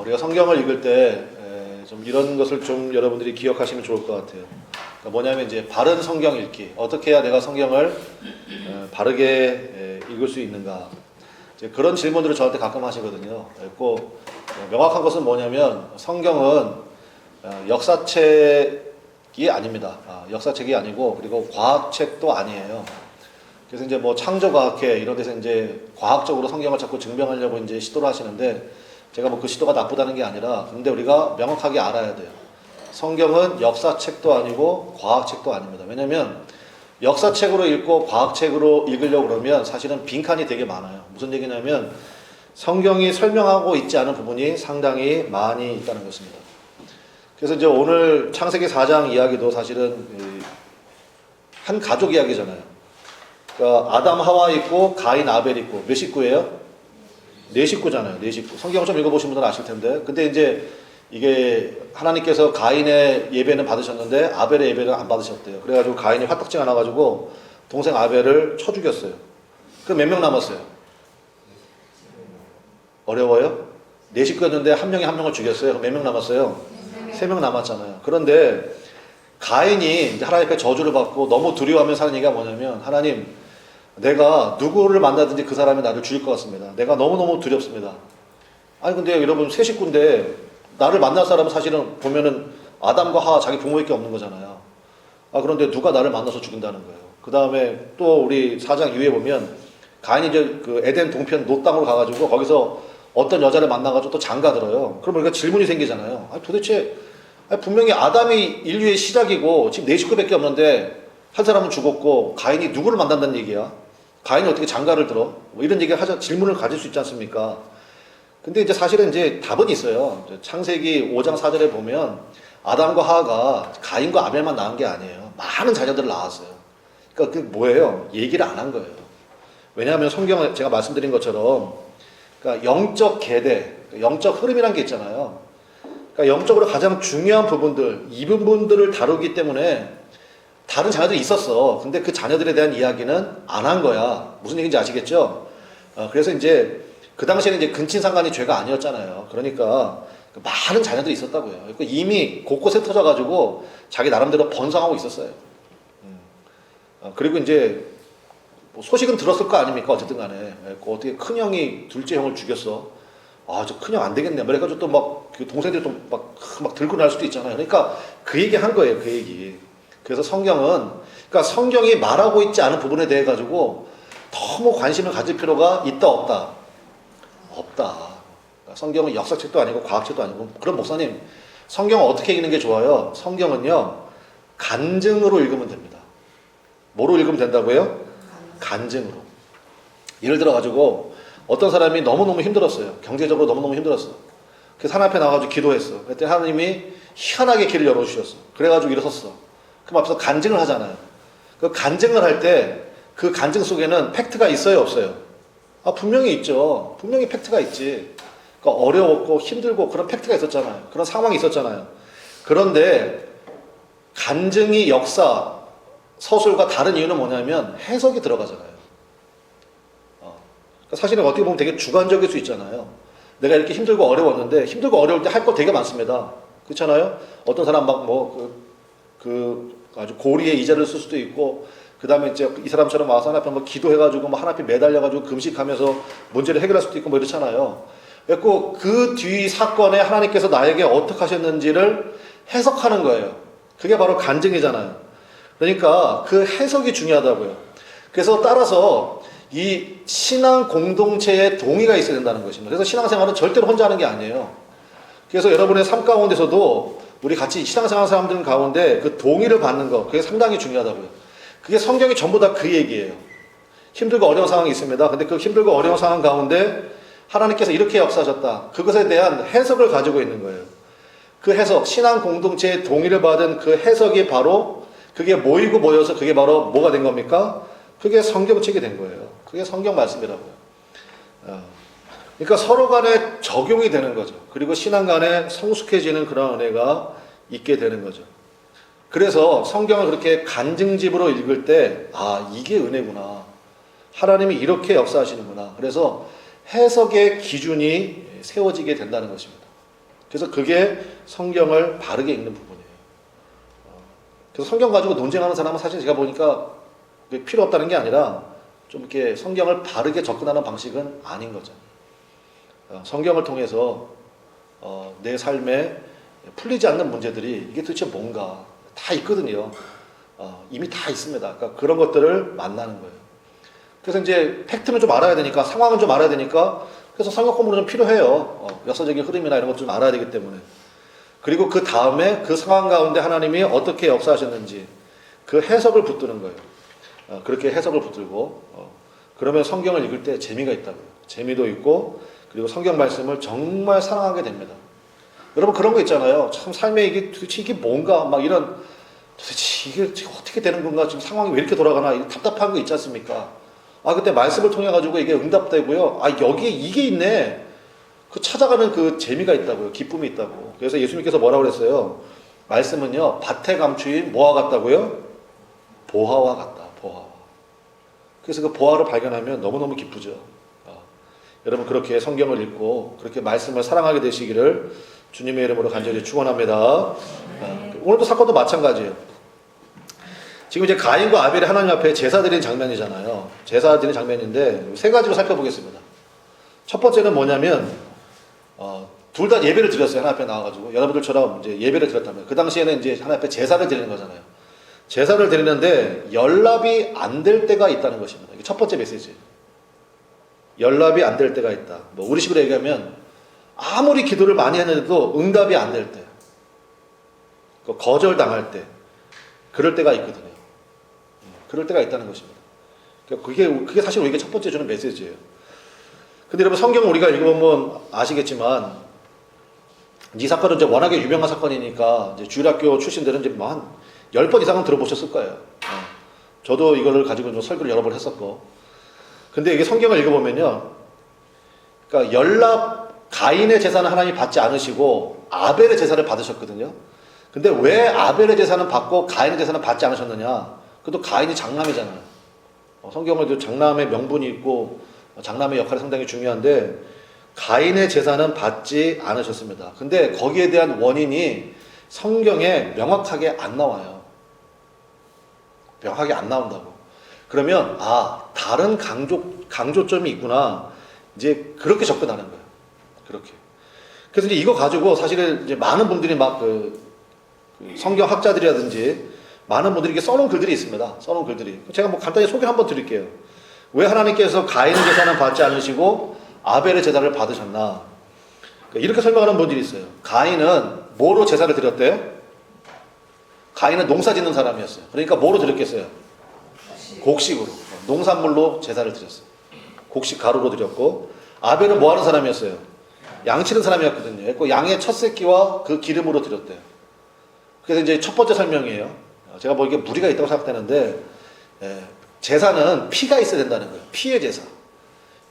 우리가 성경을 읽을 때 좀 이런 것을 좀 여러분들이 기억하시면 좋을 것 같아요. 그러니까 뭐냐면 이제 바른 성경 읽기. 어떻게 해야 내가 성경을 바르게 읽을 수 있는가. 이제 그런 질문들을 저한테 가끔 하시거든요. 꼭 명확한 것은 뭐냐면 성경은 역사책이 아닙니다. 역사책이 아니고 그리고 과학책도 아니에요. 그래서 이제 뭐 창조과학회 이런 데서 이제 과학적으로 성경을 자꾸 증명하려고 이제 시도를 하시는데 제가 뭐 그 시도가 나쁘다는 게 아니라 근데 우리가 명확하게 알아야 돼요. 성경은 역사책도 아니고 과학책도 아닙니다. 왜냐면 역사책으로 읽고 과학책으로 읽으려고 그러면 사실은 빈칸이 되게 많아요. 무슨 얘기냐면 성경이 설명하고 있지 않은 부분이 상당히 많이 있다는 것입니다. 그래서 이제 오늘 창세기 4장 이야기도 사실은 한 가족 이야기잖아요. 그러니까 아담 하와 있고 가인 아벨 있고 몇 식구예요? 네 식구잖아요. 네 식구. 성경을 좀 읽어보신 분들은 아실 텐데. 근데 이제 이게 하나님께서 가인의 예배는 받으셨는데 아벨의 예배는 안 받으셨대요. 그래가지고 가인이 화딱지가 나가지고 동생 아벨을 쳐 죽였어요. 그럼 몇 명 남았어요? 어려워요? 네 식구였는데 한 명이 한 명을 죽였어요. 그럼 몇 명 남았어요? 세 명 남았잖아요. 그런데 가인이 이제 하나님 앞에 저주를 받고 너무 두려워하면서 하는 얘기가 뭐냐면 하나님 내가 누구를 만나든지 그 사람이 나를 죽일 것 같습니다. 내가 너무너무 두렵습니다. 아니 근데 여러분 세 식구인데 나를 만날 사람은 사실은 보면은 아담과 하와 자기 부모밖에 없는 거잖아요. 그런데 누가 나를 만나서 죽인다는 거예요. 그 다음에 또 우리 4장 이후에 보면 가인이 이제 그 에덴 동편 노 땅으로 가가지고 거기서 어떤 여자를 만나가지고 또 장가들어요. 그러면 우리가 질문이 생기잖아요. 도대체 분명히 아담이 인류의 시작이고 지금 네 식구밖에 없는데 한 사람은 죽었고 가인이 누구를 만난다는 얘기야? 가인이 어떻게 장가를 들어? 뭐 이런 얘기를 하자 질문을 가질 수 있지 않습니까? 근데 이제 사실은 이제 답은 있어요. 창세기 5장 4절에 보면 아담과 하와가 가인과 아벨만 낳은 게 아니에요. 많은 자녀들을 낳았어요. 그러니까 그게 뭐예요? 얘기를 안 한 거예요. 왜냐하면 성경은 제가 말씀드린 것처럼 그러니까 영적 계대, 영적 흐름이란 게 있잖아요. 그러니까 영적으로 가장 중요한 부분들, 이 부분들을 다루기 때문에 다른 자녀들이 있었어. 근데 그 자녀들에 대한 이야기는 안 한 거야. 무슨 얘기인지 아시겠죠? 그래서 이제 그 당시에는 이제 근친상간이 죄가 아니었잖아요. 그러니까 많은 자녀들이 있었다고요. 이미 곳곳에 터져가지고 자기 나름대로 번성하고 있었어요. 그리고 이제 뭐 소식은 들었을 거 아닙니까? 어쨌든 간에. 어떻게 큰형이 둘째 형을 죽였어. 저 큰형 안 되겠네. 그래가지고 또 막 그 동생들이 또 막 들고 날 수도 있잖아요. 그러니까 그 얘기 한 거예요. 그 얘기. 그래서 성경은, 그러니까 성경이 말하고 있지 않은 부분에 대해 가지고 너무 관심을 가질 필요가 있다, 없다? 없다. 그러니까 성경은 역사책도 아니고 과학책도 아니고. 그럼 목사님, 성경을 어떻게 읽는 게 좋아요? 성경은요, 간증으로 읽으면 됩니다. 뭐로 읽으면 된다고요? 간증으로. 예를 들어 가지고 어떤 사람이 너무너무 힘들었어요. 경제적으로 너무너무 힘들었어. 그래서 하나님 앞에 나와가지고 기도했어. 그랬더니 하나님이 희한하게 길을 열어주셨어. 그래가지고 일어섰어. 그럼 앞에서 간증을 하잖아요. 그 간증을 할 때 그 간증 속에는 팩트가 있어요, 없어요? 분명히 있죠. 분명히 팩트가 있지. 그러니까 어려웠고 힘들고 그런 팩트가 있었잖아요. 그런 상황이 있었잖아요. 그런데 간증이 역사, 서술과 다른 이유는 뭐냐면 해석이 들어가잖아요. 그러니까 사실은 어떻게 보면 되게 주관적일 수 있잖아요. 내가 이렇게 힘들고 어려웠는데 힘들고 어려울 때 할 거 되게 많습니다. 그렇잖아요? 어떤 사람 막 아주 고리에 이자를 쓸 수도 있고, 그 다음에 이제 이 사람처럼 와서 하나님 앞에 기도해가지고 하나님 앞에 매달려가지고 금식하면서 문제를 해결할 수도 있고 이렇잖아요. 그래서 그 뒤 사건에 하나님께서 나에게 어떻게 하셨는지를 해석하는 거예요. 그게 바로 간증이잖아요. 그러니까 그 해석이 중요하다고요. 그래서 따라서 이 신앙 공동체에 동의가 있어야 된다는 것입니다. 그래서 신앙생활은 절대로 혼자 하는 게 아니에요. 그래서 여러분의 삶 가운데서도 우리 같이 신앙생활 사람들 가운데 그 동의를 받는 거, 그게 상당히 중요하다고요. 그게 성경이 전부 다 그 얘기예요. 힘들고 어려운 상황이 있습니다. 근데 그 힘들고 어려운 상황 가운데 하나님께서 이렇게 역사하셨다. 그것에 대한 해석을 가지고 있는 거예요. 그 해석, 신앙 공동체의 동의를 받은 그 해석이 바로 그게 모이고 모여서 그게 바로 뭐가 된 겁니까? 그게 성경책이 된 거예요. 그게 성경 말씀이라고요. 그러니까 서로 간에 적용이 되는 거죠. 그리고 신앙 간에 성숙해지는 그런 은혜가 있게 되는 거죠. 그래서 성경을 그렇게 간증집으로 읽을 때 이게 은혜구나. 하나님이 이렇게 역사하시는구나. 그래서 해석의 기준이 세워지게 된다는 것입니다. 그래서 그게 성경을 바르게 읽는 부분이에요. 그래서 성경 가지고 논쟁하는 사람은 사실 제가 보니까 필요 없다는 게 아니라 좀 이렇게 성경을 바르게 접근하는 방식은 아닌 거죠. 성경을 통해서 내 삶에 풀리지 않는 문제들이 이게 도대체 뭔가 다 있거든요. 이미 다 있습니다. 그러니까 그런 것들을 만나는 거예요. 그래서 이제 팩트는 좀 알아야 되니까, 상황은 좀 알아야 되니까, 그래서 성경 공부는 좀 필요해요. 역사적인 흐름이나 이런 것 좀 알아야 되기 때문에. 그리고 그 다음에 그 상황 가운데 하나님이 어떻게 역사하셨는지 그 해석을 붙드는 거예요. 그렇게 해석을 붙들고 그러면 성경을 읽을 때 재미가 있다고요. 재미도 있고 그리고 성경 말씀을 정말 사랑하게 됩니다. 여러분 그런 거 있잖아요. 참 삶에 이게 도대체 이게 뭔가 막 이런 도대체 이게 어떻게 되는 건가 지금 상황이 왜 이렇게 돌아가나 답답한 거 있지 않습니까? 그때 말씀을 통해 가지고 이게 응답되고요. 여기에 이게 있네. 그 찾아가는 그 재미가 있다고요. 기쁨이 있다고. 그래서 예수님께서 뭐라고 그랬어요? 말씀은요, 밭에 감추인 뭐와 같다고요? 보화와 같다. 보화와. 그래서 그 보화를 발견하면 너무너무 기쁘죠. 여러분 그렇게 성경을 읽고 그렇게 말씀을 사랑하게 되시기를 주님의 이름으로 간절히 축원합니다. 오늘도 사건도 마찬가지예요. 지금 이제 가인과 아벨이 하나님 앞에 제사 드리는 장면이잖아요. 제사 드리는 장면인데 세 가지로 살펴보겠습니다. 첫 번째는 뭐냐면 둘 다 예배를 드렸어요. 하나님 앞에 나와가지고 여러분들처럼 이제 예배를 드렸다면 그 당시에는 이제 하나님 앞에 제사를 드리는 거잖아요. 제사를 드리는데 연락이 안 될 때가 있다는 것입니다. 이게 첫 번째 메시지예요. 연락이 안 될 때가 있다. 뭐 우리식으로 얘기하면 아무리 기도를 많이 했는데도 응답이 안 될 때, 거절당할 때, 그럴 때가 있거든요. 그럴 때가 있다는 것입니다. 그게 사실 우리에게 첫 번째 주는 메시지예요. 근데 여러분 성경을 우리가 읽어보면 아시겠지만 이 사건은 이제 워낙에 유명한 사건이니까 이제 주일학교 출신들은 이제 한 10번 이상은 들어보셨을 거예요. 저도 이거를 가지고 좀 설교를 여러 번 했었고. 근데 이게 성경을 읽어보면요. 그러니까 가인의 제사는 하나님이 받지 않으시고 아벨의 제사를 받으셨거든요. 근데 왜 아벨의 제사는 받고 가인의 제사는 받지 않으셨느냐? 그것도 가인이 장남이잖아요. 성경에도 장남의 명분이 있고 장남의 역할이 상당히 중요한데 가인의 제사는 받지 않으셨습니다. 근데 거기에 대한 원인이 성경에 명확하게 안 나와요. 명확하게 안 나온다고. 그러면 다른 강조점이 있구나. 이제 그렇게 접근하는 거예요. 그렇게. 그래서 이제 이거 가지고 사실은 이제 많은 분들이 막 성경 학자들이라든지 많은 분들이 이게 써놓은 글들이 있습니다. 써놓은 글들이. 제가 뭐 간단히 소개를 한번 드릴게요. 왜 하나님께서 가인의 제사는 받지 않으시고 아벨의 제사를 받으셨나? 이렇게 설명하는 분들이 있어요. 가인은 뭐로 제사를 드렸대요? 가인은 농사 짓는 사람이었어요. 그러니까 뭐로 드렸겠어요? 곡식으로. 농산물로 제사를 드렸어요. 곡식 가루로 드렸고 아벨은 뭐 하는 사람이었어요? 양 치는 사람이었거든요. 그 양의 첫 새끼와 그 기름으로 드렸대요. 그래서 이제 첫 번째 설명이에요. 제가 보기에 무리가 있다고 생각되는데 제사는 피가 있어야 된다는 거예요. 피의 제사.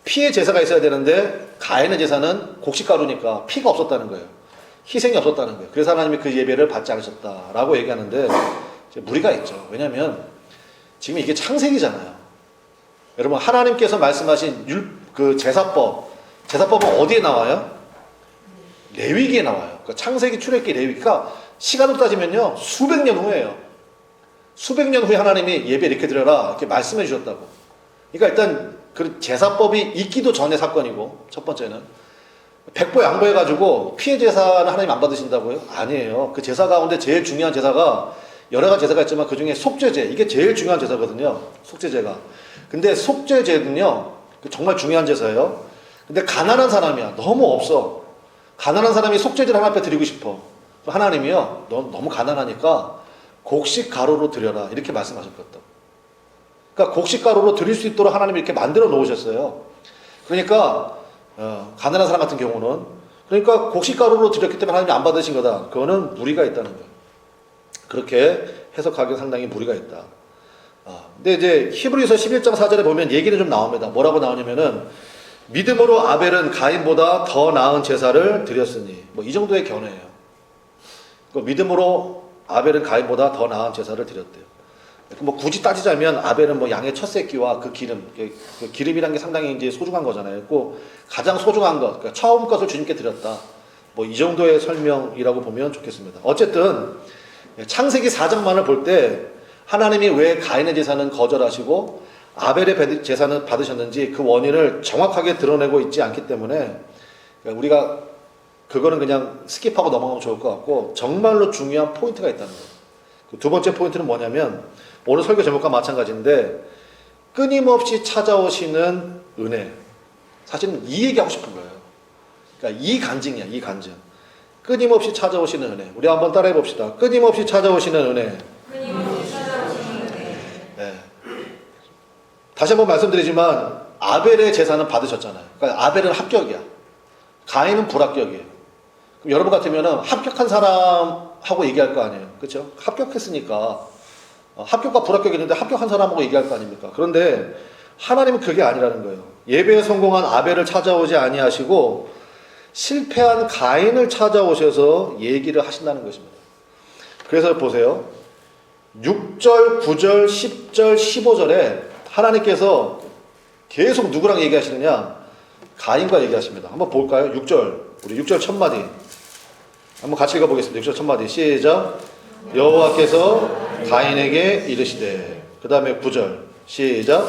피의 제사가 있어야 되는데 가인의 제사는 곡식가루니까 피가 없었다는 거예요. 희생이 없었다는 거예요. 그래서 하나님이 그 예배를 받지 않으셨다라고 얘기하는데 무리가 있죠. 왜냐하면 지금 이게 창세기잖아요. 여러분 하나님께서 말씀하신 그 제사법은 어디에 나와요? 레위기에 나와요. 그러니까 창세기, 출애굽기, 레위기. 그러니까 시간으로 따지면요 수백 년 후예요. 수백 년 후에 하나님이 예배 이렇게 드려라 이렇게 말씀해 주셨다고. 그러니까 일단 그 제사법이 있기도 전의 사건이고 첫 번째는 백보양보해가지고 피해 제사는 하나님 안 받으신다고요? 아니에요. 그 제사 가운데 제일 중요한 제사가 여러 가지 제사가 있지만 그 중에 속죄제 이게 제일 중요한 제사거든요. 속죄제가. 근데 속죄제는요 정말 중요한 제사예요. 근데 가난한 사람이야. 너무 없어. 가난한 사람이 속죄제를 하나 앞에 드리고 싶어. 하나님이요 넌 너무 가난하니까 곡식 가루로 드려라 이렇게 말씀하셨거든. 그러니까 곡식 가루로 드릴 수 있도록 하나님이 이렇게 만들어 놓으셨어요. 그러니까 가난한 사람 같은 경우는 그러니까 곡식 가루로 드렸기 때문에 하나님이 안 받으신 거다. 그거는 무리가 있다는 거예요. 그렇게 해석하기엔 상당히 무리가 있다. 근데 이제 히브리서 11장 4절에 보면 얘기는 좀 나옵니다. 뭐라고 나오냐면은 믿음으로 아벨은 가인보다 더 나은 제사를 드렸으니 뭐 이 정도의 견해예요. 믿음으로 아벨은 가인보다 더 나은 제사를 드렸대요. 뭐 굳이 따지자면 아벨은 뭐 양의 첫 새끼와 그 기름, 그 기름이란 게 상당히 이제 소중한 거잖아요. 그 가장 소중한 것, 그러니까 처음 것을 주님께 드렸다. 뭐 이 정도의 설명이라고 보면 좋겠습니다. 어쨌든 창세기 4장만을 볼 때 하나님이 왜 가인의 제사는 거절하시고 아벨의 제사는 받으셨는지 그 원인을 정확하게 드러내고 있지 않기 때문에 우리가 그거는 그냥 스킵하고 넘어가면 좋을 것 같고 정말로 중요한 포인트가 있다는 거예요. 그 두 번째 포인트는 뭐냐면 오늘 설교 제목과 마찬가지인데 끊임없이 찾아오시는 은혜. 사실은 이 얘기하고 싶은 거예요. 그러니까 이 간증이야, 이 간증. 끊임없이 찾아오시는 은혜. 우리 한번 따라해 봅시다. 끊임없이 찾아오시는 은혜. 끊임없이 찾아오시는 은혜. 네. 다시 한번 말씀드리지만 아벨의 제사는 받으셨잖아요. 그러니까 아벨은 합격이야. 가인은 불합격이에요. 그럼 여러분 같으면 합격한 사람하고 얘기할 거 아니에요. 그렇죠? 합격했으니까 합격과 불합격이 있는데 합격한 사람하고 얘기할 거 아닙니까? 그런데 하나님은 그게 아니라는 거예요. 예배에 성공한 아벨을 찾아오지 아니하시고 실패한 가인을 찾아오셔서 얘기를 하신다는 것입니다. 그래서 보세요. 6절, 9절, 10절, 15절에 하나님께서 계속 누구랑 얘기하시느냐? 가인과 얘기하십니다. 한번 볼까요? 6절. 우리 6절 첫 마디. 한번 같이 읽어보겠습니다. 6절 첫 마디. 시작. 여호와께서 가인에게 이르시되. 그 다음에 9절. 시작.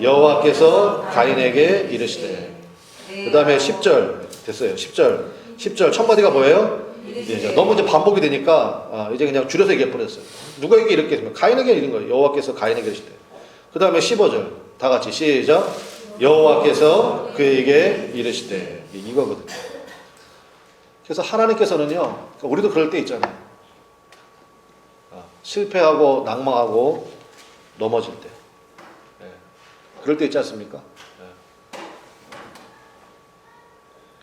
여호와께서 가인에게 이르시되. 그 다음에 10절. 됐어요. 10절 첫 마디가 뭐예요? 이제 너무 이제 반복이 되니까 이제 그냥 줄여서 얘기해 버렸어요. 누구에게 이렇게 했으면 가인에게 이른 거예요. 여호와께서 가인에게 이르시되. 그 다음에 15절 다 같이 시작. 여호와께서 그에게 이르시되. 이거거든요. 그래서 하나님께서는요, 우리도 그럴 때 있잖아요. 실패하고 낭망하고 넘어질 때, 그럴 때 있지 않습니까?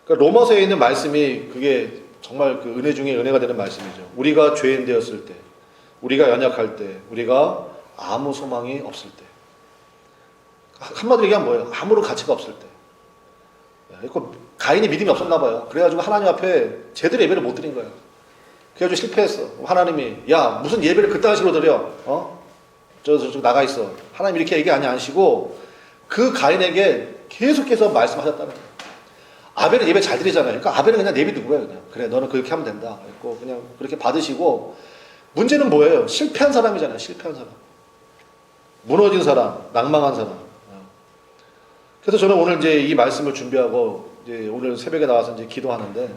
그러니까 로마서에 있는 말씀이 그게 정말 그 은혜 중에 은혜가 되는 말씀이죠. 우리가 죄인 되었을 때, 우리가 연약할 때, 우리가 아무 소망이 없을 때, 한마디로 얘기하면 뭐예요? 아무런 가치가 없을 때. 가인이 믿음이 없었나 봐요. 그래가지고 하나님 앞에 제대로 예배를 못 드린 거예요. 그래가지고 실패했어. 하나님이 야 무슨 예배를 그딴 식으로 드려? 저 나가 있어. 하나님 이렇게 얘기 안 하시고 그 가인에게 계속해서 말씀하셨다는 거예요. 아벨은 예배 잘 드리잖아요. 그러니까 아벨은 그냥 내비둔 거예요. 그냥 그래 너는 그렇게 하면 된다. 그랬고 그냥 그렇게 받으시고 문제는 뭐예요? 실패한 사람이잖아요. 실패한 사람, 무너진 사람, 낭망한 사람. 그래서 저는 오늘 이제 이 말씀을 준비하고 이제 오늘 새벽에 나와서 이제 기도하는데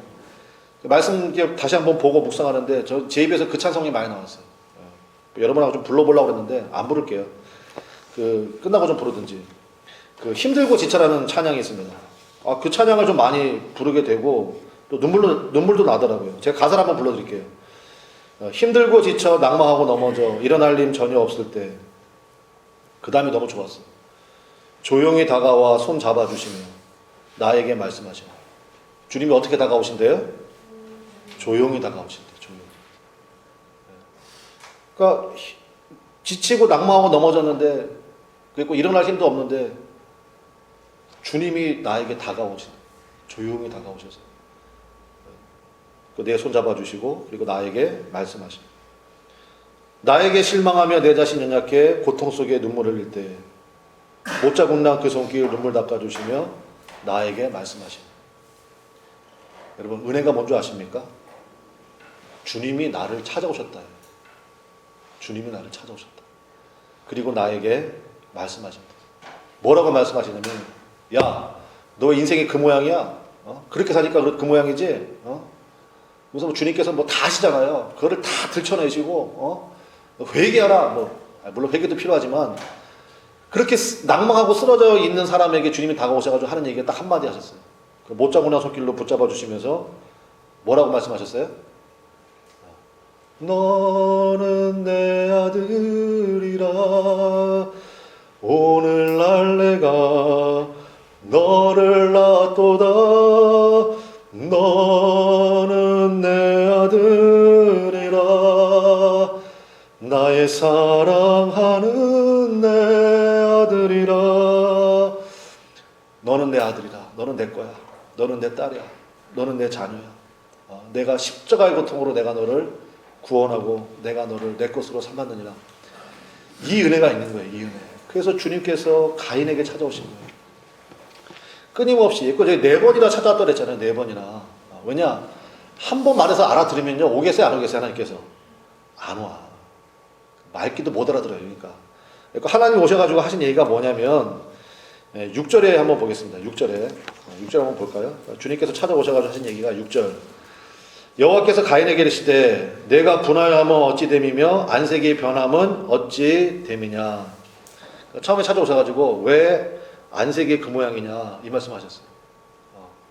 말씀 다시 한번 보고 묵상하는데 제 입에서 그 찬송이 많이 나왔어요. 여러분하고 좀 불러보려고 그랬는데 안 부를게요. 끝나고 좀 부르든지. 힘들고 지쳐라는 찬양이 있습니다. 그 찬양을 좀 많이 부르게 되고 또 눈물도 나더라고요. 제가 가사를 한번 불러드릴게요. 힘들고 지쳐 낭망하고 넘어져 일어날 힘 전혀 없을 때. 그 다음이 너무 좋았어요. 조용히 다가와 손 잡아주시며 나에게 말씀하시오. 주님이 어떻게 다가오신대요? 조용히 다가오신대요. 조용히. 그러니까 지치고 낭망하고 넘어졌는데 그리고 일어날 힘도 없는데 주님이 나에게 다가오신, 조용히 다가오셔서 내 손 잡아주시고 그리고 나에게 말씀하시오. 나에게 실망하며 내 자신 연약해 고통 속에 눈물을 흘릴 때 못자국난 그 손길 눈물 닦아주시며 나에게 말씀하시오. 여러분 은혜가 뭔지 아십니까? 주님이 나를 찾아오셨다. 주님이 나를 찾아오셨다. 그리고 나에게 말씀하신다. 뭐라고 말씀하시냐면 야, 너 인생이 그 모양이야. 그렇게 사니까 그 모양이지. 그래서 주님께서 다 하시잖아요. 그거를 다 들춰내시고 회개하라. 물론 회개도 필요하지만 그렇게 낭망하고 쓰러져 있는 사람에게 주님이 다가오셔가지고 하는 얘기가 딱 한마디 하셨어요. 못자국난 손길로 붙잡아 주시면서 뭐라고 말씀하셨어요? 너는 내 아들이라 오늘날 내가 너를 낳았도다. 너는 내 아들이라 나의 사랑하는 내 아들이라. 너는 내 아들이라. 너는 내 거야. 너는 내 딸이야. 너는 내 자녀야. 내가 십자가의 고통으로 내가 너를 구원하고 내가 너를 내 것으로 삼았느니라. 이 은혜가 있는 거예요. 이 은혜. 그래서 주님께서 가인에게 찾아오신 거예요. 끊임없이. 저희 4번이나 찾아왔다 그랬잖아요. 4번이나. 왜냐? 한 번 말해서 알아들으면요, 오겠어요, 안 오겠어요, 하나님께서? 안 와. 말귀도 못 알아들어요, 그러니까. 하나님 오셔가지고 하신 얘기가 뭐냐면, 6절에 한번 보겠습니다. 6절에. 6절 한번 볼까요? 주님께서 찾아오셔가지고 하신 얘기가 6절. 여호와께서 가인에게 이르시되 내가 분하여하면 어찌 됨이며 안색이 변함은 어찌 됨이냐. 처음에 찾아오셔가지고 왜 안색이 그 모양이냐 이 말씀하셨어요.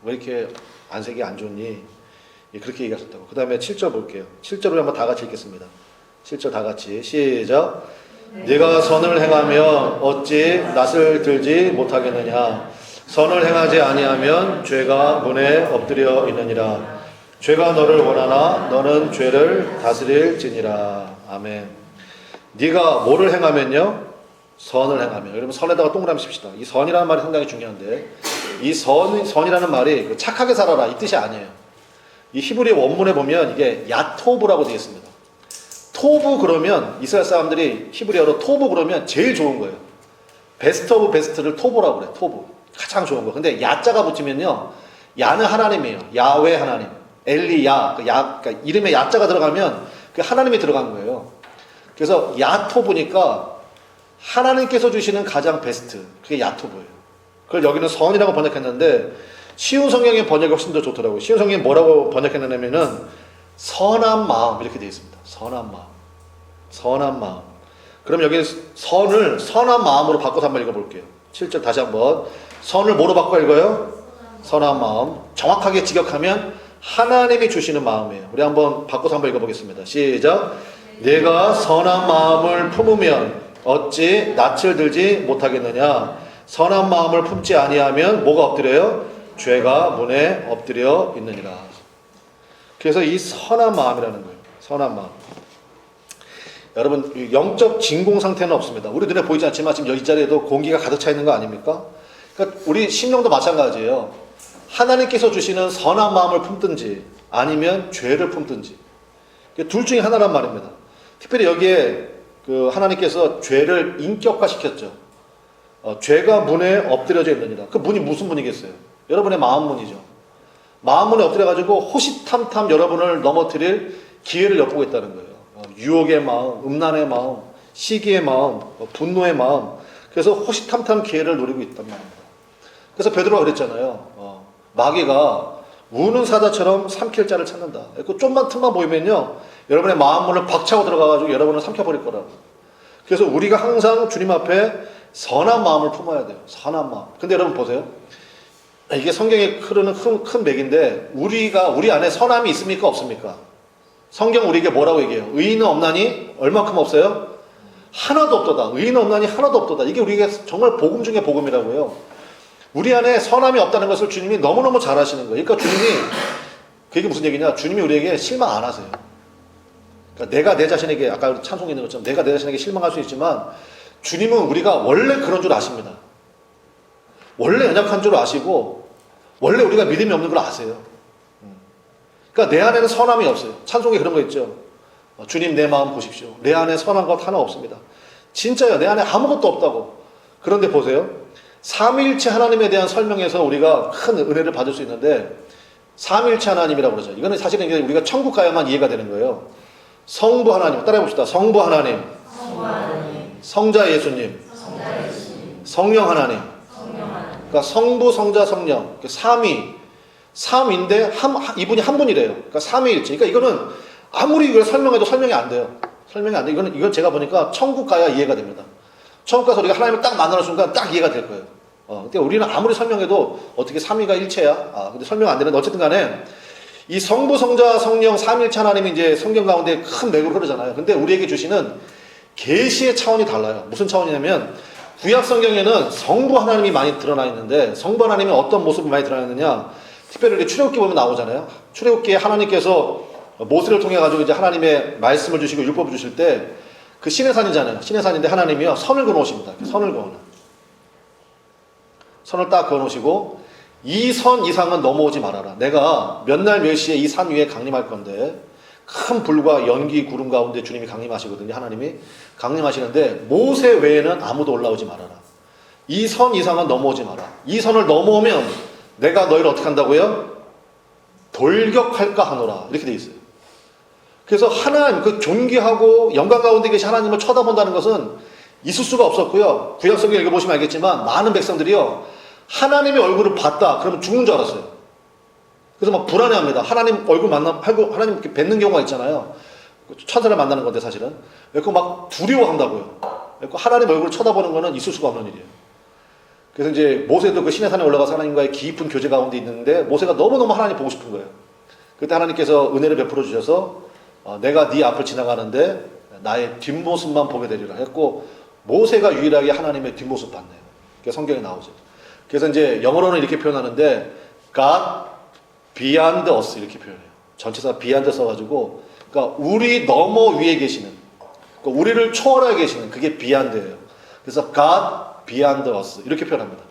왜 이렇게 안색이 안 좋니? 그렇게 얘기하셨다고. 그 다음에 7절 볼게요. 7절을 한번 다 같이 읽겠습니다. 7절 다 같이 시작. 네가 선을 행하며 어찌 낯을 들지 못하겠느냐. 선을 행하지 아니하면 죄가 문에 엎드려 있느니라. 죄가 너를 원하나 너는 죄를 다스릴지니라. 아멘. 네가 뭐를 행하면요? 선을 행하며. 여러분 선에다가 동그라미 칩시다. 이 선이라는 말이 상당히 중요한데 이 선이라는 말이 착하게 살아라 이 뜻이 아니에요. 이 히브리 원문에 보면 이게 야토브라고 되어 있습니다. 토브 그러면 이스라엘 사람들이 히브리어로 토브 그러면 제일 좋은 거예요. 베스트 오브 베스트를 토브라고 그래. 토브. 가장 좋은 거. 근데 야자가 붙으면요. 야는 하나님이에요. 야외 하나님. 엘리야. 그러니까 이름에 야자가 들어가면 그 하나님이 들어간 거예요. 그래서 야토브니까 하나님께서 주시는 가장 베스트. 그게 야토브예요. 그걸 여기는 선이라고 번역했는데 쉬운 성경의 번역이 훨씬 더 좋더라고요. 쉬운 성경이 뭐라고 번역했냐면은 선한 마음 이렇게 되어 있습니다. 선한 마음. 선한 마음. 그럼 여기 선을 선한 마음으로 바꿔서 한번 읽어볼게요. 7절 다시 한번. 선을 뭐로 바꿔 읽어요? 선한 마음. 정확하게 직역하면 하나님이 주시는 마음이에요. 우리 한번 바꿔서 한번 읽어보겠습니다. 시작. 내가 선한 마음을 품으면 어찌 낯을 들지 못하겠느냐. 선한 마음을 품지 아니하면 뭐가 엎드려요? 죄가 문에 엎드려 있느니라. 그래서 이 선한 마음이라는 거예요. 선한 마음. 여러분 영적 진공 상태는 없습니다. 우리 눈에 보이지 않지만 지금 이 자리에도 공기가 가득 차 있는 거 아닙니까? 그러니까 우리 심령도 마찬가지예요. 하나님께서 주시는 선한 마음을 품든지 아니면 죄를 품든지 둘 중에 하나란 말입니다. 특별히 여기에 그 하나님께서 죄를 인격화시켰죠. 죄가 문에 엎드려져 있느니라. 그 문이 무슨 문이겠어요? 여러분의 마음 문이죠. 마음 문에 엎드려가지고 호시탐탐 여러분을 넘어뜨릴 기회를 엿보고 있다는 거예요. 유혹의 마음, 음란의 마음, 시기의 마음, 분노의 마음. 그래서 호시탐탐 기회를 노리고 있단 말입니다. 그래서 베드로가 그랬잖아요. 마귀가 우는 사자처럼 삼킬 자를 찾는다. 그 좀만 틈만 보이면요, 여러분의 마음 문을 박차고 들어가가지고 여러분을 삼켜버릴 거라고. 그래서 우리가 항상 주님 앞에 선한 마음을 품어야 돼요. 선한 마음. 근데 여러분 보세요. 이게 성경에 흐르는 큰 맥인데 우리 안에 선함이 있습니까? 없습니까? 성경 우리에게 뭐라고 얘기해요? 의인은 없나니 얼마큼 없어요? 하나도 없도다. 의인은 없나니 하나도 없도다. 이게 우리에게 정말 복음 중에 복음이라고요. 우리 안에 선함이 없다는 것을 주님이 너무너무 잘 아시는 거예요. 그러니까 주님이 그게 무슨 얘기냐? 주님이 우리에게 실망 안 하세요. 그러니까 내가 내 자신에게 아까 찬송에 있는 것처럼 내가 내 자신에게 실망할 수 있지만 주님은 우리가 원래 그런 줄 아십니다. 원래 연약한 줄 아시고 원래 우리가 믿음이 없는 걸 아세요. 그러니까 내 안에는 선함이 없어요. 찬송에 그런 거 있죠. 주님 내 마음 보십시오. 내 안에 선한 것 하나 없습니다. 진짜요. 내 안에 아무것도 없다고. 그런데 보세요. 삼위일체 하나님에 대한 설명에서 우리가 큰 은혜를 받을 수 있는데 삼위일체 하나님이라고 그러죠. 이거는 사실은 우리가 천국 가야만 이해가 되는 거예요. 성부 하나님 따라해 봅시다. 성부 하나님, 성자 예수님, 성령 하나님. 그러니까 성부, 성자, 성령. 삼위인데 이분이 한 분이래요. 그러니까 삼위일체. 그러니까 이거는 아무리 이걸 설명해도 설명이 안 돼요. 설명이 안 돼. 이건 제가 보니까 천국 가야 이해가 됩니다. 천국 가서 우리가 하나님을 딱 만나는 순간 딱 이해가 될 거예요. 그러니까 우리는 아무리 설명해도 어떻게 삼위가 일체야? 근데 설명 안 되는데 어쨌든 간에 이 성부, 성자, 성령, 삼위일체 하나님이 이제 성경 가운데 큰 맥으로 흐르잖아요. 근데 우리에게 주시는 계시의 차원이 달라요. 무슨 차원이냐면 구약 성경에는 성부 하나님이 많이 드러나 있는데 성부 하나님이 어떤 모습이 많이 드러나 있느냐? 특별히 우리 출애굽기 보면 나오잖아요. 출애굽기에 하나님께서 모세를 통해 가지고 이제 하나님의 말씀을 주시고 율법을 주실 때 그 신의 산이잖아요. 신의 산인데 하나님이요 선을 그어놓으십니다. 선을 그어놔. 선을 딱 그어놓으시고 이 선 이상은 넘어오지 말아라. 내가 몇 날 몇 시에 이 산 위에 강림할 건데 큰 불과 연기 구름 가운데 주님이 강림하시거든요. 하나님이 강림하시는데 모세 외에는 아무도 올라오지 말아라. 이 선 이상은 넘어오지 마라. 이 선을 넘어오면 내가 너희를 어떻게 한다고요? 돌격할까 하노라 이렇게 돼 있어요. 그래서 하나님 그 존귀하고 영광 가운데 계신 하나님을 쳐다본다는 것은 있을 수가 없었고요. 구약 성경 읽어보시면 알겠지만 많은 백성들이요 하나님의 얼굴을 봤다 그러면 죽는 줄 알았어요. 그래서 막 불안해합니다. 하나님 얼굴 하나님 이렇게 뵙는 경우가 있잖아요. 천사를 만나는 건데 사실은 그래서 막 두려워한다고요. 그래서 하나님 얼굴을 쳐다보는 거는 있을 수가 없는 일이에요. 그래서 이제 모세도 그 시내산에 올라가서 하나님과의 깊은 교제 가운데 있는데 모세가 너무너무 하나님 보고 싶은 거예요. 그때 하나님께서 은혜를 베풀어 주셔서 내가 네 앞을 지나가는데 나의 뒷모습만 보게 되리라 했고 모세가 유일하게 하나님의 뒷모습 봤네요. 그게 성경에 나오죠. 그래서 이제 영어로는 이렇게 표현하는데 God beyond us 이렇게 표현해요. 전체사 beyond 써가지고 그러니까 우리 너머 위에 계시는 그러니까 우리를 초월하게 계시는 그게 beyond예요. 그래서 God beyond us 이렇게 표현합니다.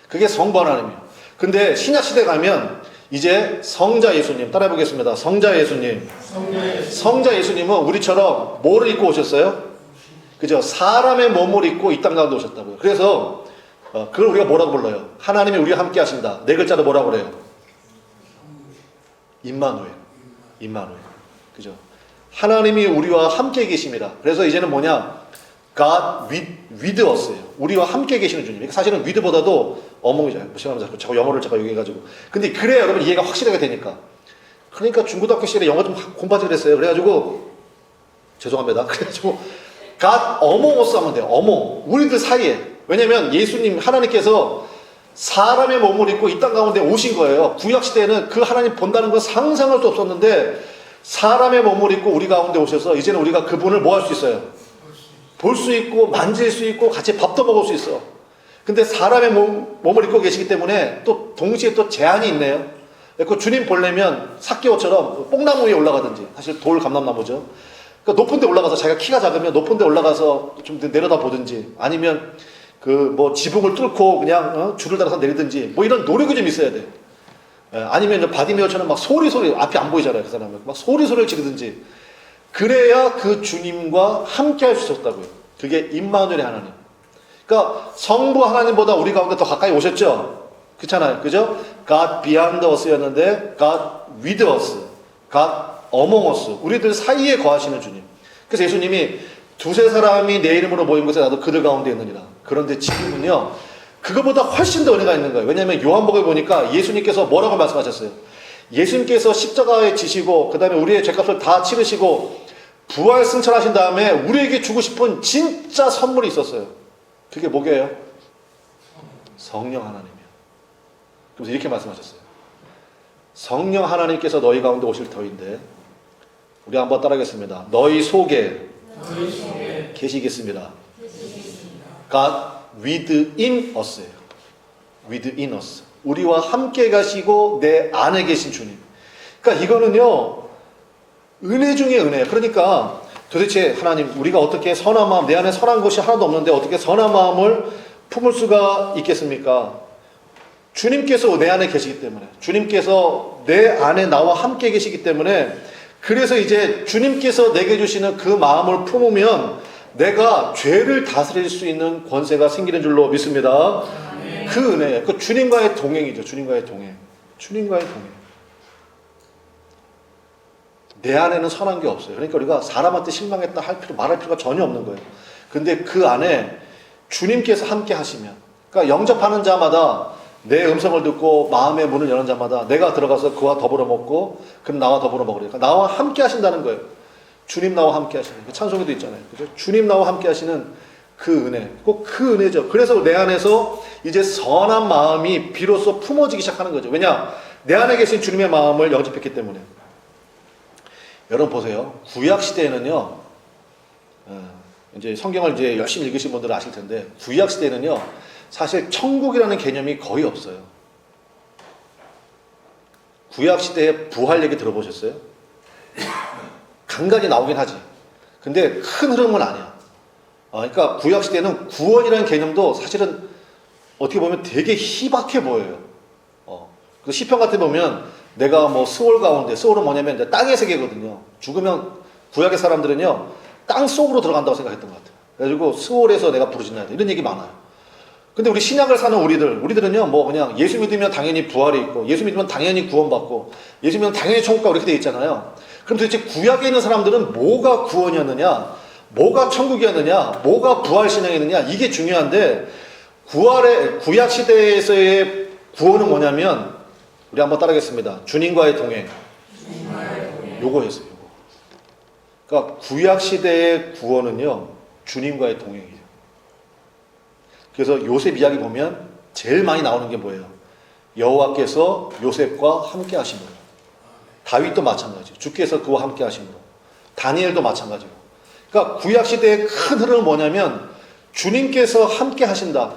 그게 성부 하나님이에요. 근데 신약 시대 가면 이제 성자 예수님 따라해 보겠습니다. 성자 예수님. 성자 예수님은 우리처럼 뭐를 입고 오셨어요? 그죠? 사람의 몸을 입고 이 땅 가운데 오셨다고요. 그래서 그걸 우리가 뭐라고 불러요? 하나님이 우리와 함께 하신다. 네 글자로 뭐라고 그래요? 임마누엘. 임마누엘. 그죠? 하나님이 우리와 함께 계심이라. 그래서 이제는 뭐냐? God with us예요. 우리와 함께 계시는 주님. 사실은 with보다도 어몽이잖아요. 무시하면서 자꾸 영어를 제가 얘기해가지고. 근데 그래야 여러분 이해가 확실하게 되니까. 그러니까 중고등학교 시절에 영어 좀 공부하지 그랬어요. 그래가지고 죄송합니다. 그래가지고 God among us 하면 돼요. among. 우리들 사이에. 왜냐면 예수님 하나님께서 사람의 몸을 입고 이 땅 가운데 오신 거예요. 구약시대에는 그 하나님 본다는 건 상상할 수 없었는데 사람의 몸을 입고 우리 가운데 오셔서 이제는 우리가 그분을 뭐 할 수 있어요? 볼 수 있고 만질 수 있고 같이 밥도 먹을 수 있어. 근데 사람의 몸을 입고 계시기 때문에 또 동시에 또 제한이 있네요. 그 주님 보려면 삭개오처럼 뽕나무 위에 올라가든지 사실 돌 감람나무죠. 그러니까 높은 데 올라가서 자기가 키가 작으면 높은 데 올라가서 좀 내려다 보든지 아니면 그 뭐 지붕을 뚫고 그냥 줄을 달아서 내리든지 뭐 이런 노력이 좀 있어야 돼. 아니면 바디메어처럼 막 소리 앞이 안 보이잖아요. 그 사람은 막 소리를 지르든지 그래야 그 주님과 함께 할 수 있었다고요. 그게 임마누엘의 하나님. 그러니까 성부 하나님보다 우리 가운데 더 가까이 오셨죠? 그렇잖아요. 그죠? God beyond us였는데 God with us. God among us. 우리들 사이에 거하시는 주님. 그래서 예수님이 두세 사람이 내 이름으로 모인 곳에 나도 그들 가운데 있느니라. 그런데 지금은요. 그거보다 훨씬 더 은혜가 있는 거예요. 왜냐하면 요한복음에 보니까 예수님께서 뭐라고 말씀하셨어요? 예수님께서 십자가에 지시고 그 다음에 우리의 죄값을 다 치르시고 부활 승천하신 다음에 우리에게 주고 싶은 진짜 선물이 있었어요. 그게 뭐게요? 성령 하나님이요. 그래서 이렇게 말씀하셨어요. 성령 하나님께서 너희 가운데 오실 터인데 우리 한번 따라하겠습니다. 너희 속에 계시겠습니다. God within us예요. within us. 우리와 함께 가시고 내 안에 계신 주님. 그러니까 이거는요. 은혜 중에 은혜예요. 그러니까 도대체 하나님 우리가 어떻게 선한 마음 내 안에 선한 것이 하나도 없는데 어떻게 선한 마음을 품을 수가 있겠습니까? 주님께서 내 안에 계시기 때문에 주님께서 내 안에 나와 함께 계시기 때문에 그래서 이제 주님께서 내게 주시는 그 마음을 품으면 내가 죄를 다스릴 수 있는 권세가 생기는 줄로 믿습니다. 그 은혜예요. 그 주님과의 동행이죠. 주님과의 동행. 주님과의 동행. 내 안에는 선한 게 없어요. 그러니까 우리가 사람한테 실망했다 말할 필요가 전혀 없는 거예요. 근데 그 안에 주님께서 함께 하시면, 그러니까 영접하는 자마다 내 음성을 듣고 마음의 문을 여는 자마다 내가 들어가서 그와 더불어 먹고 그는 나와 더불어 먹으리라. 그러니까 나와 함께 하신다는 거예요. 주님 나와 함께 하시는. 찬송에도 있잖아요. 그죠? 주님 나와 함께 하시는 그 은혜. 꼭 그 은혜죠. 그래서 내 안에서 이제 선한 마음이 비로소 품어지기 시작하는 거죠. 왜냐? 내 안에 계신 주님의 마음을 영접했기 때문에. 여러분 보세요. 구약 시대에는요. 이제 성경을 이제 열심히 읽으신 분들은 아실 텐데 구약 시대에는요. 사실 천국이라는 개념이 거의 없어요. 구약 시대의 부활 얘기 들어보셨어요? 간간히 나오긴 하지. 근데 큰 흐름은 아니야. 그러니까 구약 시대는 구원이라는 개념도 사실은 어떻게 보면 되게 희박해 보여요. 그 시편 같은 데 보면 내가 뭐 스올 가운데, 스올은 뭐냐면 이제 땅의 세계거든요. 죽으면 구약의 사람들은요 땅 속으로 들어간다고 생각했던 것 같아요. 그래가지고 스올에서 내가 부르짖나이다 이런 얘기 많아요. 근데 우리 신약을 사는 우리들은요, 뭐 그냥 예수 믿으면 당연히 부활이 있고, 예수 믿으면 당연히 구원받고, 예수 믿으면 당연히 천국 가고 이렇게 돼 있잖아요. 그럼 도대체 구약에 있는 사람들은 뭐가 구원이었느냐, 뭐가 천국이었느냐, 뭐가 부활 신앙이었느냐, 이게 중요한데, 구약 시대에서의 구원은 뭐냐면, 우리 한번 따라하겠습니다. 주님과의 동행. 요거였어요, 요거. 그러니까 구약 시대의 구원은요, 주님과의 동행이에요. 그래서 요셉 이야기 보면 제일 많이 나오는 게 뭐예요? 여호와께서 요셉과 함께 하심으로. 다윗도 마찬가지. 주께서 그와 함께 하심으로. 다니엘도 마찬가지고. 그러니까 구약 시대의 큰 흐름은 뭐냐면 주님께서 함께 하신다.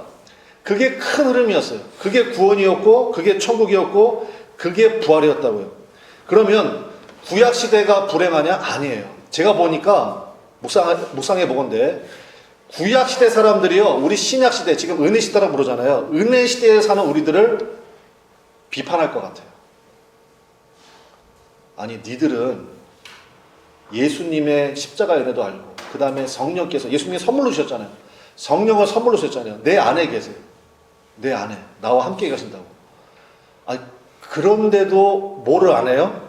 그게 큰 흐름이었어요. 그게 구원이었고, 그게 천국이었고, 그게 부활이었다고요. 그러면 구약 시대가 불행하냐? 아니에요. 제가 보니까 묵상해 보건데 구약 시대 사람들이요, 우리 신약 시대, 지금 은혜 시대라고 부르잖아요. 은혜 시대에 사는 우리들을 비판할 것 같아요. 아니, 니들은 예수님의 십자가 은혜도 알고, 그 다음에 성령께서, 예수님이 선물로 주셨잖아요. 성령을 선물로 주셨잖아요. 내 안에 계세요. 내 안에. 나와 함께 계신다고. 아니, 그런데도 뭐를 안 해요?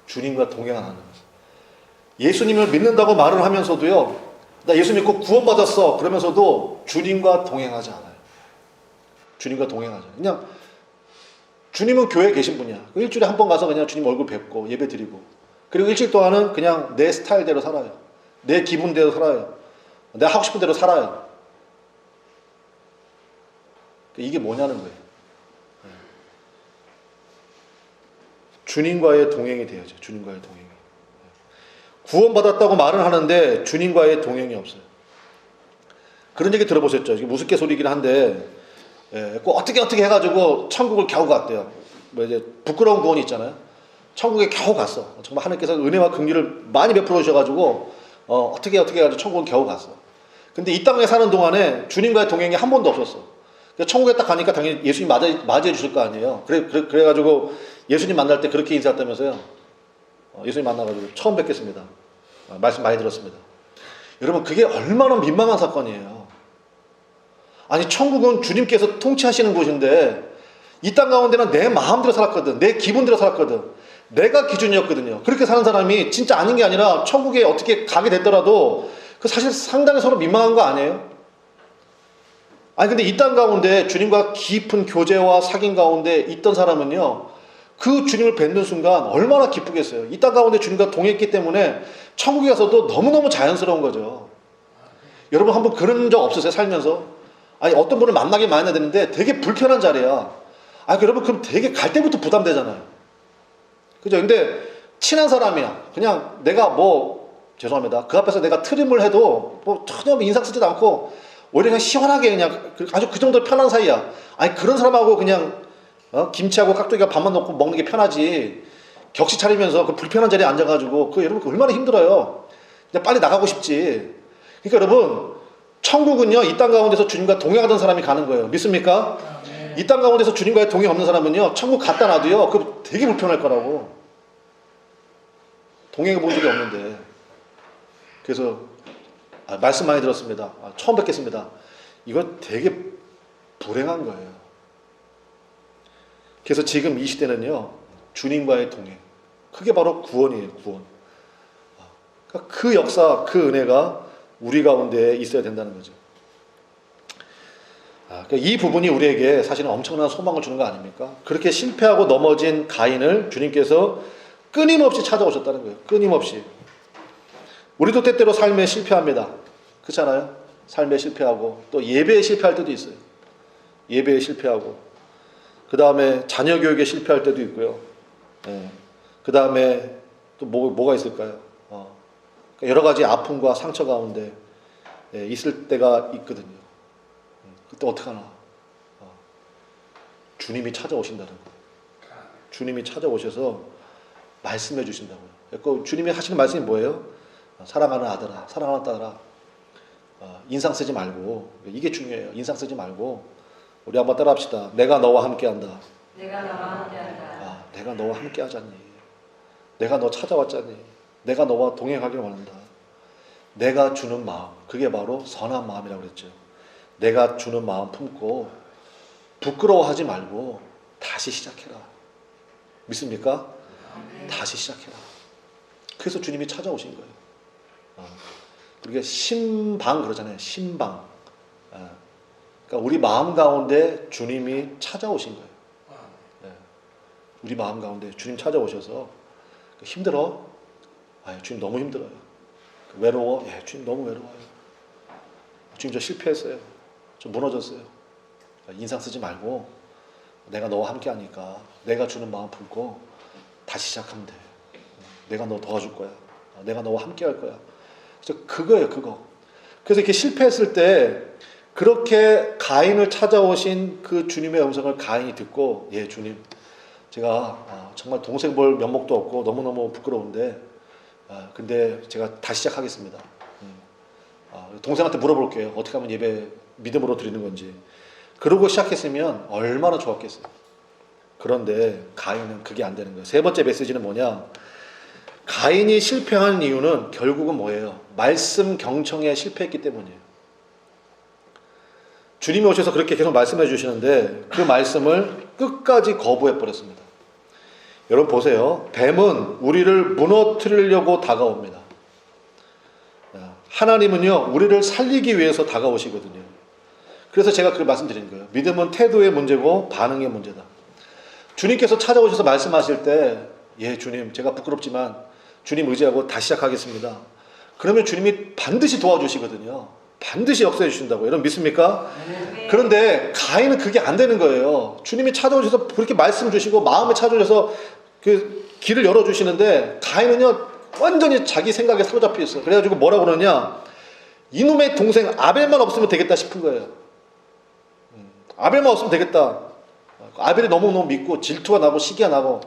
주님과 동행 안 하는 거예요. 예수님을 믿는다고 말을 하면서도요, 나 예수 믿고 구원받았어 그러면서도 주님과 동행하지 않아요. 주님과 동행하지 않아요. 그냥 주님은 교회에 계신 분이야. 일주일에 한 번 가서 그냥 주님 얼굴 뵙고 예배 드리고, 그리고 일주일 동안은 그냥 내 스타일대로 살아요. 내 기분대로 살아요. 내가 하고 싶은 대로 살아요. 이게 뭐냐는 거예요. 주님과의 동행이 돼야죠. 주님과의 동행이. 구원받았다고 말은 하는데 주님과의 동행이 없어요. 그런 얘기 들어보셨죠? 이게 우스갯소리긴 한데, 꼭 어떻게 해가지고 천국을 겨우 갔대요. 뭐 이제 부끄러운 구원이 있잖아요. 천국에 겨우 갔어. 정말 하나님께서 은혜와 긍휼을 많이 베풀어 주셔가지고 어떻게 해가지고 천국을 겨우 갔어. 근데 이 땅에 사는 동안에 주님과의 동행이 한 번도 없었어. 그러니까 천국에 딱 가니까 당연히 예수님 맞이해 주실 거 아니에요. 그래가지고 예수님 만날 때 그렇게 인사했다면서요. 예수님 만나가지고 처음 뵙겠습니다. 말씀 많이 들었습니다. 여러분, 그게 얼마나 민망한 사건이에요. 아니, 천국은 주님께서 통치하시는 곳인데 이 땅 가운데는 내 마음대로 살았거든. 내 기분대로 살았거든. 내가 기준이었거든요. 그렇게 사는 사람이 진짜 아닌 게 아니라 천국에 어떻게 가게 됐더라도 그 사실 상당히 서로 민망한 거 아니에요? 아니, 근데 이 땅 가운데 주님과 깊은 교제와 사귐 가운데 있던 사람은요, 그 주님을 뵙는 순간 얼마나 기쁘겠어요. 이 땅 가운데 주님과 동행했기 때문에 천국에 가서도 너무너무 자연스러운 거죠. 여러분, 한번 그런 적 없으세요? 살면서? 아니, 어떤 분을 만나긴 많이 해야 되는데 되게 불편한 자리야. 아니, 여러분, 그럼 되게 갈 때부터 부담되잖아요. 그죠? 근데 친한 사람이야. 그냥 내가 죄송합니다. 그 앞에서 내가 트림을 해도 전혀 인상 쓰지도 않고 오히려 그냥 시원하게 그냥 아주 그 정도 편한 사이야. 아니, 그런 사람하고 그냥 김치하고 깍두기가 밥만 넣고 먹는 게 편하지. 격식 차리면서 그 불편한 자리에 앉아가지고 여러분 얼마나 힘들어요. 그냥 빨리 나가고 싶지. 그러니까 여러분, 천국은요, 이 땅 가운데서 주님과 동행하던 사람이 가는 거예요. 믿습니까? 이 땅 가운데서 주님과의 동행 없는 사람은요, 천국 갔다 놔도요, 그 되게 불편할 거라고. 동행해 본 적이 없는데. 그래서 말씀 많이 들었습니다. 처음 뵙겠습니다. 이거 되게 불행한 거예요. 그래서 지금 이 시대는요, 주님과의 동행, 그게 바로 구원이에요. 구원. 그러니까 그 역사, 그 은혜가 우리 가운데 있어야 된다는 거죠. 그러니까 이 부분이 우리에게 사실은 엄청난 소망을 주는 거 아닙니까? 그렇게 실패하고 넘어진 가인을 주님께서 끊임없이 찾아오셨다는 거예요. 끊임없이. 우리도 때때로 삶에 실패합니다. 그렇잖아요? 삶에 실패하고 또 예배에 실패할 때도 있어요. 예배에 실패하고 그 다음에 자녀 교육에 실패할 때도 있고요. 그 다음에 또 뭐가 있을까요? 여러 가지 아픔과 상처 가운데 있을 때가 있거든요. 그때 어떡하나? 주님이 찾아오신다는 거예요. 주님이 찾아오셔서 말씀해 주신다고요. 그 주님이 하시는 말씀이 뭐예요? 사랑하는 아들아, 사랑하는 딸아, 인상 쓰지 말고, 이게 중요해요. 인상 쓰지 말고 우리 한번 따라합시다. 내가 너와 함께한다. 내가 너와 함께한다. 내가 너와 함께하자니. 내가 너 찾아왔자니. 내가 너와 동행하길 원한다. 내가 주는 마음, 그게 바로 선한 마음이라고 그랬죠. 내가 주는 마음 품고 부끄러워하지 말고 다시 시작해라. 믿습니까? 다시 시작해라. 그래서 주님이 찾아오신 거예요. 우리가 신방 그러잖아요. 신방. 그러니까 우리 마음 가운데 주님이 찾아오신 거예요. 우리 마음 가운데 주님 찾아오셔서 힘들어? 주님 너무 힘들어요. 외로워? 주님 너무 외로워요. 주님 저 실패했어요. 좀 무너졌어요. 인상 쓰지 말고 내가 너와 함께 하니까 내가 주는 마음 품고 다시 시작하면 돼. 내가 너 도와줄 거야. 내가 너와 함께 할 거야. 그래서 그거예요, 그거. 그래서 이렇게 실패했을 때 그렇게 가인을 찾아오신 그 주님의 음성을 가인이 듣고, 예, 주님, 제가 정말 동생 볼 면목도 없고 너무너무 부끄러운데, 근데 제가 다시 시작하겠습니다. 동생한테 물어볼게요. 어떻게 하면 예배 믿음으로 드리는 건지. 그러고 시작했으면 얼마나 좋았겠어요. 그런데 가인은 그게 안 되는 거예요. 세 번째 메시지는 뭐냐? 가인이 실패한 이유는 결국은 뭐예요? 말씀 경청에 실패했기 때문이에요. 주님이 오셔서 그렇게 계속 말씀해 주시는데 그 말씀을 끝까지 거부해 버렸습니다. 여러분 보세요. 뱀은 우리를 무너뜨리려고 다가옵니다. 하나님은요, 우리를 살리기 위해서 다가오시거든요. 그래서 제가 그걸 말씀드린 거예요. 믿음은 태도의 문제고 반응의 문제다. 주님께서 찾아오셔서 말씀하실 때, 예, 주님, 제가 부끄럽지만 주님 의지하고 다시 시작하겠습니다. 그러면 주님이 반드시 도와주시거든요. 반드시 역사해 주신다고. 여러분 믿습니까? 그런데 가인은 그게 안 되는 거예요. 주님이 찾아오셔서 그렇게 말씀 주시고 마음에 찾아오셔서 그 길을 열어주시는데 가인은요, 완전히 자기 생각에 사로잡혀 있어요. 그래가지고 뭐라고 그러냐? 이놈의 동생 아벨만 없으면 되겠다 싶은 거예요. 아벨만 없으면 되겠다. 아벨이 너무너무 믿고 질투가 나고 시기가 나고,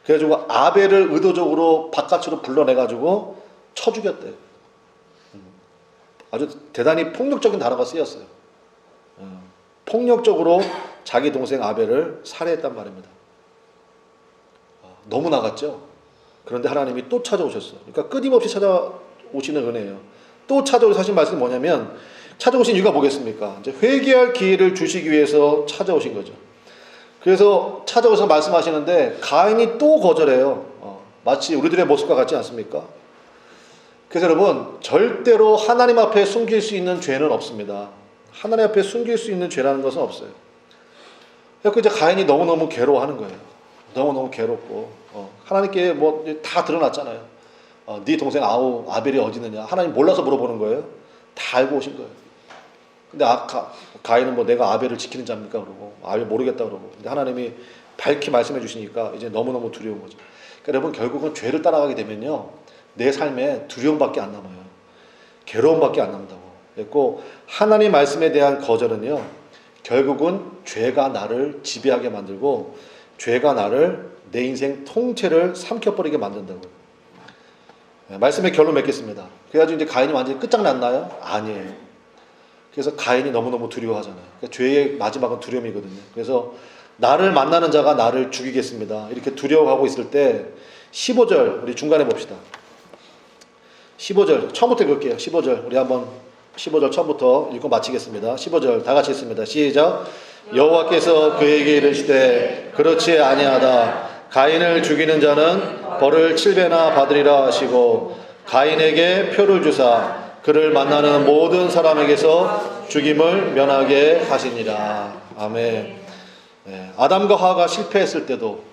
그래가지고 아벨을 의도적으로 바깥으로 불러내가지고 쳐 죽였대요. 아주 대단히 폭력적인 단어가 쓰였어요. 폭력적으로 자기 동생 아벨을 살해했단 말입니다. 너무 나갔죠. 그런데 하나님이 또 찾아오셨어요. 그러니까 끊임없이 찾아오시는 은혜예요. 또 찾아오신 하신 말씀이 뭐냐면, 찾아오신 이유가 뭐겠습니까? 이제 회개할 기회를 주시기 위해서 찾아오신 거죠. 그래서 찾아오셔서 말씀하시는데 가인이 또 거절해요. 마치 우리들의 모습과 같지 않습니까? 그래서 여러분, 절대로 하나님 앞에 숨길 수 있는 죄는 없습니다. 하나님 앞에 숨길 수 있는 죄라는 것은 없어요. 그래서 이제 가인이 너무너무 괴로워하는 거예요. 너무너무 괴롭고, 하나님께 뭐 다 드러났잖아요. 네 동생 아벨이 어디 있느냐? 하나님 몰라서 물어보는 거예요. 다 알고 오신 거예요. 근데 가인은 뭐 내가 아벨을 지키는 자입니까? 그러고 아벨 모르겠다 그러고. 근데 하나님이 밝히 말씀해 주시니까 이제 너무너무 두려운 거죠. 그러니까 여러분, 결국은 죄를 따라가게 되면요, 내 삶에 두려움밖에 안 남아요. 괴로움밖에 안 남는다고. 그랬고, 하나님 말씀에 대한 거절은요, 결국은 죄가 나를 지배하게 만들고 죄가 나를, 내 인생 통째를 삼켜버리게 만든다고요. 말씀의 결론 맺겠습니다. 그래가지고 이제 가인이 완전히 끝장났나요? 아니에요. 그래서 가인이 너무너무 두려워하잖아요. 그러니까 죄의 마지막은 두려움이거든요. 그래서 나를 만나는 자가 나를 죽이겠습니다. 이렇게 두려워하고 있을 때 15절 우리 중간에 봅시다. 15절 처음부터 읽을게요. 15절 우리 한번 15절 처음부터 읽고 마치겠습니다. 15절 다 같이 읽습니다. 시작. 여호와께서 그에게 이르시되 그렇지 아니하다. 가인을 죽이는 자는 벌을 7배나 받으리라 하시고, 가인에게 표를 주사 그를 만나는 모든 사람에게서 죽임을 면하게 하시니라. 아멘. 네, 아담과 하와가 실패했을 때도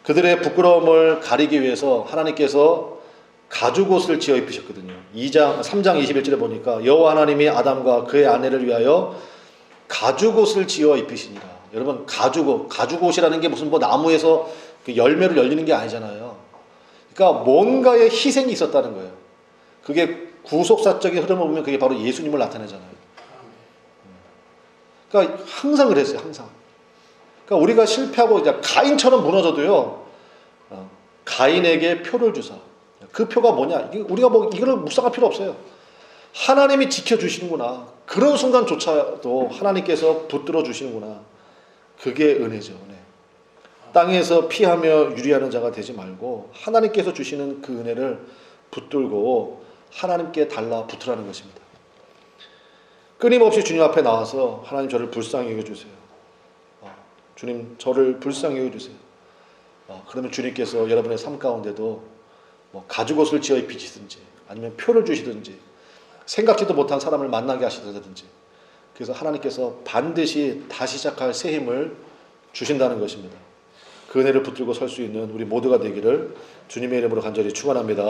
그들의 부끄러움을 가리기 위해서 하나님께서 가죽옷을 지어 입히셨거든요. 3장 21절에 보니까 여호와 하나님이 아담과 그의 아내를 위하여 가죽옷을 지어 입히시니라. 여러분, 가죽옷이라는 게 무슨 뭐 나무에서 그 열매를 열리는 게 아니잖아요. 그러니까 뭔가의 희생이 있었다는 거예요. 그게 구속사적인 흐름을 보면 그게 바로 예수님을 나타내잖아요. 그러니까 항상 그랬어요. 항상. 그러니까 우리가 실패하고 이제 가인처럼 무너져도요, 가인에게 표를 주사. 그 표가 뭐냐? 우리가 뭐 이거를 묵상할 필요 없어요. 하나님이 지켜주시는구나. 그런 순간조차도 하나님께서 붙들어 주시는구나. 그게 은혜죠. 은혜. 땅에서 피하며 유리하는 자가 되지 말고 하나님께서 주시는 그 은혜를 붙들고 하나님께 달라붙으라는 것입니다. 끊임없이 주님 앞에 나와서 하나님 저를 불쌍히 여겨주세요. 주님 저를 불쌍히 여겨주세요. 그러면 주님께서 여러분의 삶 가운데도 뭐 가죽옷을 지어 입히시든지 아니면 표를 주시든지 생각지도 못한 사람을 만나게 하시든지 그래서 하나님께서 반드시 다시 시작할 새 힘을 주신다는 것입니다. 그 은혜를 붙들고 설 수 있는 우리 모두가 되기를 주님의 이름으로 간절히 축원합니다.